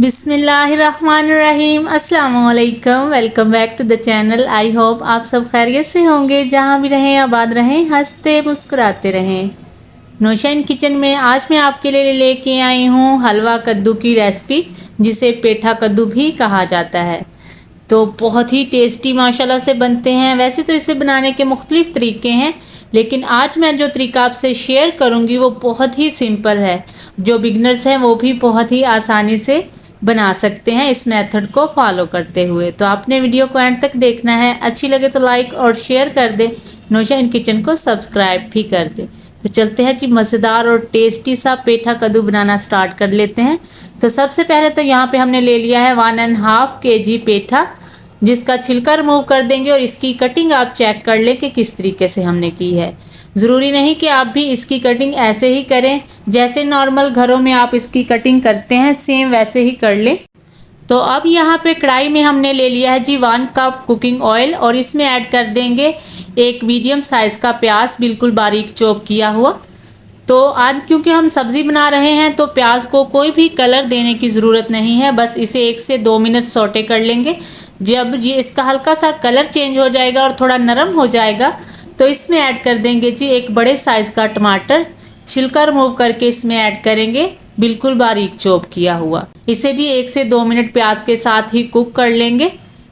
बिस्मिल्लाहिर्रहमानिर्रहीम अस्सलामुअलैकुम। Welcome back to the channel. I hope आप सब खैरियत से होंगे, जहाँ भी रहें आबाद रहें, हंसते मुस्कुराते रहें। नौशाइन किचन में आज मैं आपके लिए लेके आई हूँ हलवा कद्दू की रेसिपी, जिसे पेठा कद्दू भी कहा जाता है। तो बहुत ही टेस्टी माशाल्लाह से बनते हैं। वैसे तो इसे बनाने के मुख्तलिफ तरीके हैं, लेकिन आज मैं जो तरीका आपसे शेयर करूंगी वो बहुत ही सिंपल है। जो बिगनर्स हैं वो भी बहुत ही आसानी से बना सकते हैं इस मेथड को फॉलो करते हुए। तो आपने वीडियो को एंड तक देखना है। अच्छी लगे तो लाइक और शेयर कर दें। नौशाइन किचन को सब्सक्राइब भी कर दें। तो चलते हैं जी, मज़ेदार और टेस्टी सा पेठा कद्दू बनाना स्टार्ट कर लेते हैं। तो सबसे पहले तो यहाँ पे हमने ले लिया है 1.5 kg पेठा, जिसका छिलका रिमूव कर देंगे और इसकी कटिंग आप चेक कर लें कि किस तरीके से हमने की है। ज़रूरी नहीं कि आप भी इसकी कटिंग ऐसे ही करें, जैसे नॉर्मल घरों में आप इसकी कटिंग करते हैं सेम वैसे ही कर लें। तो अब यहाँ पे कढ़ाई में हमने ले लिया है जी 1 कप कुकिंग ऑयल, और इसमें ऐड कर देंगे एक मीडियम साइज़ का प्याज, बिल्कुल बारीक चॉप किया हुआ। तो आज क्योंकि हम सब्ज़ी बना रहे हैं तो प्याज को कोई भी कलर देने की ज़रूरत नहीं है, बस इसे 1 से 2 मिनट सौटे कर लेंगे। जब ये इसका हल्का सा कलर चेंज हो जाएगा और थोड़ा नरम हो जाएगा, तो इसमें ऐड कर देंगे जी एक बड़े साइज़ का टमाटर, छिलका रिमूव करके इसमें ऐड करेंगे बिल्कुल बारीक चॉप किया हुआ। इसे भी 1 से 2 मिनट प्याज के साथ ही कुक कर लेंगे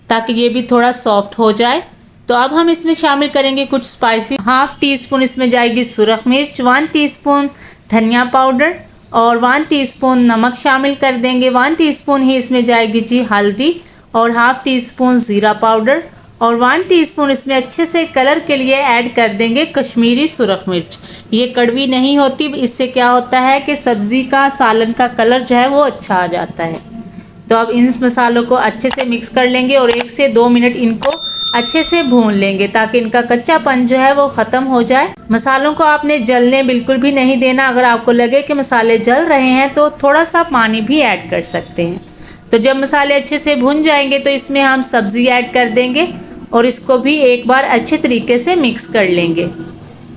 ताकि ये भी थोड़ा सॉफ्ट हो जाए। तो अब हम इसमें शामिल करेंगे कुछ स्पाइसी। 1/2 टीस्पून इसमें जाएगी सुरख मिर्च, 1 टीस्पून धनिया पाउडर और 1 टीस्पून नमक शामिल कर देंगे। 1 टीस्पून ही इसमें जाएगी जी हल्दी और 1/2 टीस्पून ज़ीरा पाउडर, और 1 टीस्पून इसमें अच्छे से कलर के लिए ऐड कर देंगे कश्मीरी सुरख मिर्च। ये कड़वी नहीं होती, इससे क्या होता है कि सब्ज़ी का सालन का कलर जो है वो अच्छा आ जाता है। तो अब इन मसालों को अच्छे से मिक्स कर लेंगे और 1 से 2 मिनट इनको अच्छे से भून लेंगे ताकि इनका कच्चापन जो है वो ख़त्म हो जाए। मसालों को आपने जलने बिल्कुल भी नहीं देना। अगर आपको लगे कि मसाले जल रहे हैं तो थोड़ा सा पानी भी ऐड कर सकते हैं। तो जब मसाले अच्छे से भुन जाएंगे तो इसमें हम सब्ज़ी ऐड कर देंगे और इसको भी एक बार अच्छे तरीके से मिक्स कर लेंगे।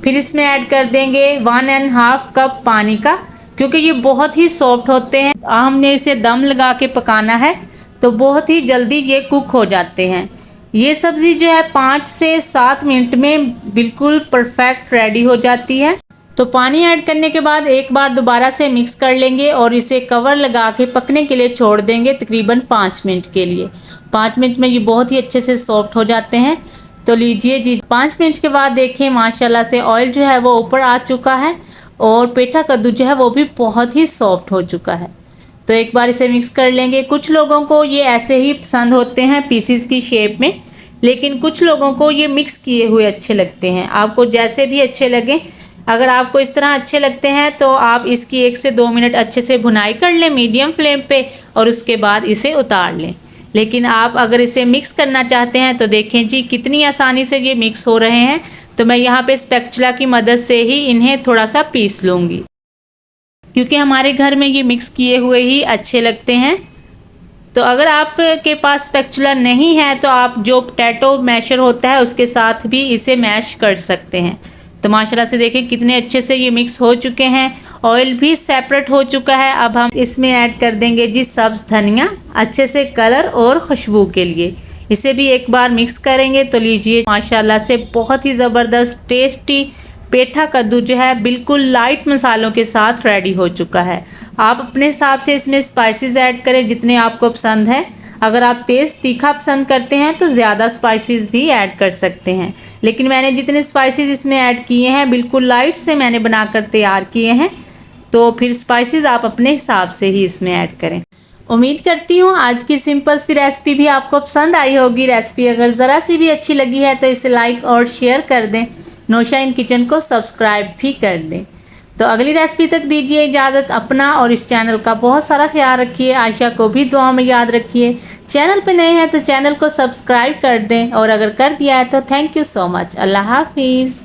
फिर इसमें ऐड कर देंगे 1.5 कप पानी का, क्योंकि ये बहुत ही सॉफ्ट होते हैं। हमने इसे दम लगा के पकाना है तो बहुत ही जल्दी ये कुक हो जाते हैं। ये सब्ज़ी जो है 5 से 7 मिनट में बिल्कुल परफेक्ट रेडी हो जाती है। तो पानी ऐड करने के बाद एक बार दोबारा से मिक्स कर लेंगे और इसे कवर लगा के पकने के लिए छोड़ देंगे तकरीबन 5 मिनट के लिए। 5 मिनट में ये बहुत ही अच्छे से सॉफ्ट हो जाते हैं। तो लीजिए जी, 5 मिनट के बाद देखें माशाल्लाह से ऑयल जो है वो ऊपर आ चुका है और पेठा कद्दू जो है वो भी बहुत ही सॉफ्ट हो चुका है। तो एक बार इसे मिक्स कर लेंगे। कुछ लोगों को ये ऐसे ही पसंद होते हैं पीसीस की शेप में, लेकिन कुछ लोगों को ये मिक्स किए हुए अच्छे लगते हैं। आपको जैसे भी अच्छे लगें, अगर आपको इस तरह अच्छे लगते हैं तो आप इसकी 1 से 2 मिनट अच्छे से भुनाई कर लें मीडियम फ्लेम पे और उसके बाद इसे उतार लें। लेकिन आप अगर इसे मिक्स करना चाहते हैं तो देखें जी कितनी आसानी से ये मिक्स हो रहे हैं। तो मैं यहाँ पे स्पैचुला की मदद से ही इन्हें थोड़ा सा पीस लूँगी, क्योंकि हमारे घर में ये मिक्स किए हुए ही अच्छे लगते हैं। तो अगर आपके पास स्पैचुला नहीं है तो आप जो पोटैटो मैशर होता है उसके साथ भी इसे मैश कर सकते हैं। तो माशाल्लाह से देखें कितने अच्छे से ये मिक्स हो चुके हैं। ऑयल भी सेपरेट हो चुका है। अब हम इसमें ऐड कर देंगे जी सब्ज़ धनिया, अच्छे से कलर और खुशबू के लिए। इसे भी एक बार मिक्स करेंगे। तो लीजिए माशाल्लाह से बहुत ही ज़बरदस्त टेस्टी पेठा कद्दू जो है बिल्कुल लाइट मसालों के साथ रेडी हो चुका है। आप अपने हिसाब से इसमें स्पाइसेस ऐड करें जितने आपको पसंद है। अगर आप तेज़ तीखा पसंद करते हैं तो ज़्यादा स्पाइसेस भी ऐड कर सकते हैं, लेकिन मैंने जितने स्पाइसेस इसमें ऐड किए हैं बिल्कुल लाइट से मैंने बनाकर तैयार किए हैं। तो फिर स्पाइसेस आप अपने हिसाब से ही इसमें ऐड करें। उम्मीद करती हूँ आज की सिंपल सी रेसिपी भी आपको पसंद आई होगी। रेसिपी अगर ज़रा सी भी अच्छी लगी है तो इसे लाइक और शेयर कर दें। नौशाइन किचन को सब्सक्राइब भी कर दें। तो अगली रेसिपी तक दीजिए इजाज़त। अपना और इस चैनल का बहुत सारा ख्याल रखिए। आयशा को भी दुआ में याद रखिए। चैनल पे नए हैं तो चैनल को सब्सक्राइब कर दें, और अगर कर दिया है तो थैंक यू सो मच। अल्लाह हाफिज़।